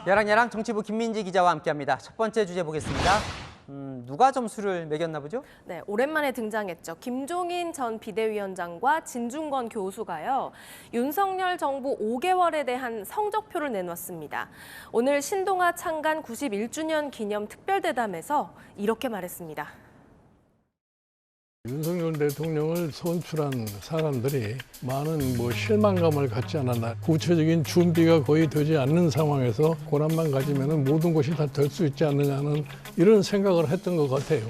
야랑야랑 정치부 김민지 기자와 함께합니다. 첫 번째 주제 보겠습니다. 누가 점수를 매겼나 보죠? 네, 오랜만에 등장했죠. 김종인 전 비대위원장과 진중권 교수가요. 윤석열 정부 5개월에 대한 성적표를 내놓았습니다. 오늘 신동아 창간 91주년 기념 특별대담에서 이렇게 말했습니다. 윤석열 대통령을 선출한 사람들이 많은 실망감을 갖지 않았나. 구체적인 준비가 거의 되지 않는 상황에서 권한만 가지면 모든 것이 다 될 수 있지 않느냐는 이런 생각을 했던 것 같아요.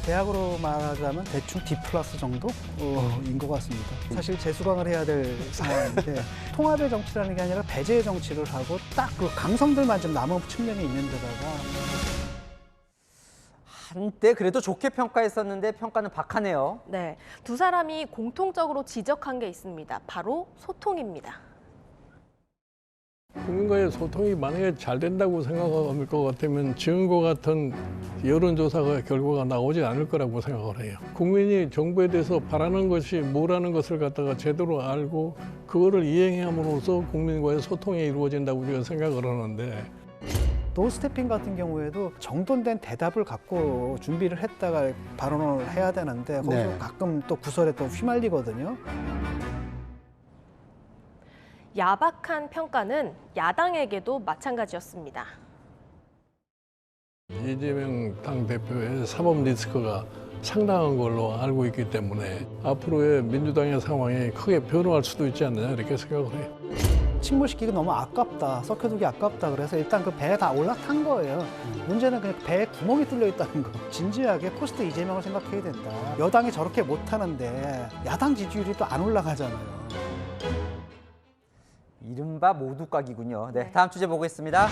대학으로 말하자면 대충 D+ 정도인 것 같습니다. 사실 재수강을 해야 될 상황인데 통합의 정치라는 게 아니라 배제의 정치를 하고 딱 그 강성들만 좀 남은 측면이 있는 데다가 한때 그래도 좋게 평가했었는데 평가는 박하네요. 네, 두 사람이 공통적으로 지적한 게 있습니다. 바로 소통입니다. 국민과의 소통이 만약에 잘 된다고 생각할 것 같으면 지금과 같은 여론조사 결과가 나오지 않을 거라고 생각을 해요. 국민이 정부에 대해서 바라는 것이 뭐라는 것을 갖다가 제대로 알고 그거를 이행함으로써 국민과의 소통이 이루어진다고 제가 생각을 하는데, 노스태핑 같은 경우에도 정돈된 대답을 갖고 준비를 했다가 발언을 해야 되는데 거기서 가끔 또 구설에 또 휘말리거든요. 야박한 평가는 야당에게도 마찬가지였습니다. 이재명 당대표의 사법 리스크가 상당한 걸로 알고 있기 때문에 앞으로의 민주당의 상황이 크게 변화할 수도 있지 않느냐 이렇게 생각을 해요. 침몰시키기 너무 아깝다, 썩혀두기 아깝다 그래서 일단 그 배에 다 올라탄 거예요. 문제는 그냥 배에 구멍이 뚫려 있다는 거. 진지하게 포스트 이재명을 생각해야 된다. 여당이 저렇게 못하는데 야당 지지율이 또 안 올라가잖아요. 이른바 모두각이군요. 네, 다음 주제 보겠습니다.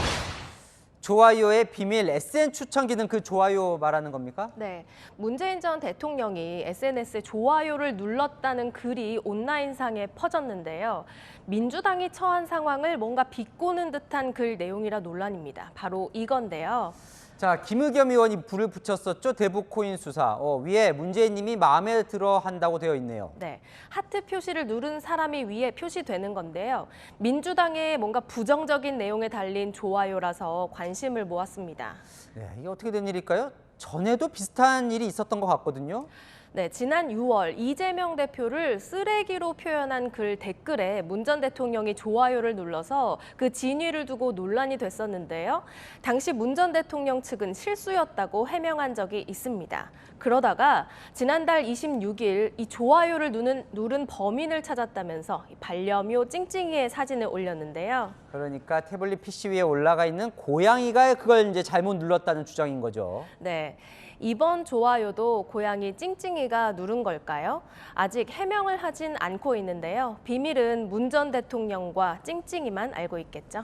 좋아요의 비밀 SN 추천 기능, 그 좋아요 말하는 겁니까? 네, 문재인 전 대통령이 SNS에 좋아요를 눌렀다는 글이 온라인상에 퍼졌는데요. 민주당이 처한 상황을 뭔가 비꼬는 듯한 글 내용이라 논란입니다. 바로 이건데요. 자, 김의겸 의원이 불을 붙였었죠. 대북코인 수사. 위에 문재인님이 마음에 들어 한다고 되어 있네요. 네, 하트 표시를 누른 사람이 위에 표시되는 건데요. 민주당의 뭔가 부정적인 내용에 달린 좋아요라서 관심을 모았습니다. 네, 이게 어떻게 된 일일까요? 전에도 비슷한 일이 있었던 것 같거든요. 네, 지난 6월 이재명 대표를 쓰레기로 표현한 글 댓글에 문 전 대통령이 좋아요를 눌러서 그 진위를 두고 논란이 됐었는데요. 당시 문 전 대통령 측은 실수였다고 해명한 적이 있습니다. 그러다가 지난달 26일 이 좋아요를 누른 범인을 찾았다면서 반려묘 찡찡이의 사진을 올렸는데요. 그러니까 태블릿 PC 위에 올라가 있는 고양이가 그걸 이제 잘못 눌렀다는 주장인 거죠. 네. 이번 좋아요도 고양이 찡찡이가 누른 걸까요? 아직 해명을 하진 않고 있는데요. 비밀은 문 전 대통령과 찡찡이만 알고 있겠죠.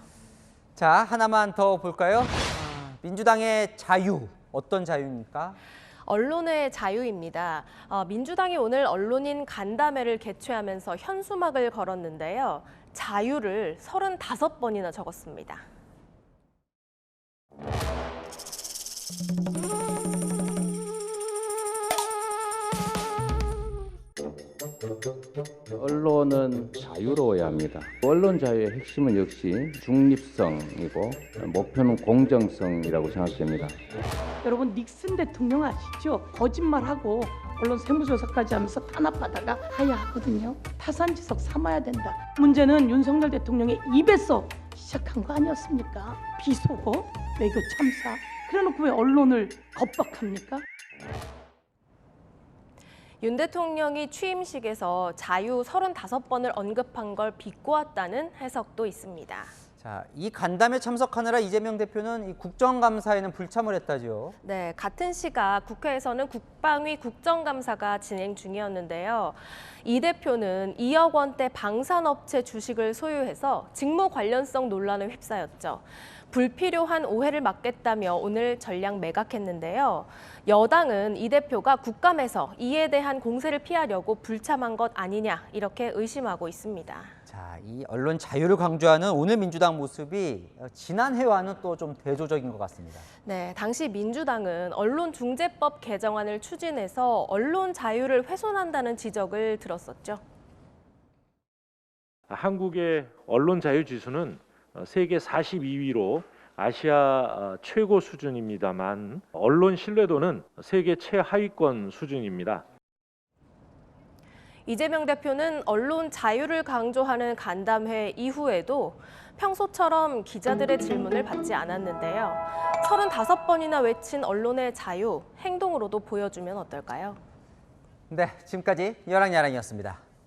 자, 하나만 더 볼까요? 민주당의 자유, 어떤 자유입니까? 언론의 자유입니다. 민주당이 오늘 언론인 간담회를 개최하면서 현수막을 걸었는데요. 자유를 35번이나 적었습니다. 언론은 자유로워야 합니다. 언론 자유의 핵심은 역시 중립성이고 목표는 공정성이라고 생각됩니다. 여러분 닉슨 대통령 아시죠? 거짓말하고 언론 세무조사까지 하면서 탄압하다가 하야하거든요. 타산지석 삼아야 된다. 문제는 윤석열 대통령의 입에서 시작한 거 아니었습니까? 비속어, 외교 참사. 그래놓고 왜 언론을 겁박합니까? 윤 대통령이 취임식에서 자유 35번을 언급한 걸 비꼬았다는 해석도 있습니다. 자, 이 간담회 참석하느라 이재명 대표는 이 국정감사에는 불참을 했다죠. 네, 같은 시각 국회에서는 국방위 국정감사가 진행 중이었는데요. 이 대표는 2억 원대 방산업체 주식을 소유해서 직무 관련성 논란을 휩싸였죠. 불필요한 오해를 막겠다며 오늘 전량 매각했는데요. 여당은 이 대표가 국감에서 이에 대한 공세를 피하려고 불참한 것 아니냐 이렇게 의심하고 있습니다. 자, 이 언론 자유를 강조하는 오늘 민주당 모습이 지난해와는 또 좀 대조적인 것 같습니다. 네, 당시 민주당은 언론중재법 개정안을 추진해서 언론 자유를 훼손한다는 지적을 들었었죠. 한국의 언론 자유 지수는 세계 42위로 아시아 최고 수준입니다만 언론 신뢰도는 세계 최하위권 수준입니다. 이재명 대표는 언론 자유를 강조하는 간담회 이후에도 평소처럼 기자들의 질문을 받지 않았는데요. 35번이나 외친 언론의 자유, 행동으로도 보여주면 어떨까요? 네, 지금까지 열왕야랑이었습니다.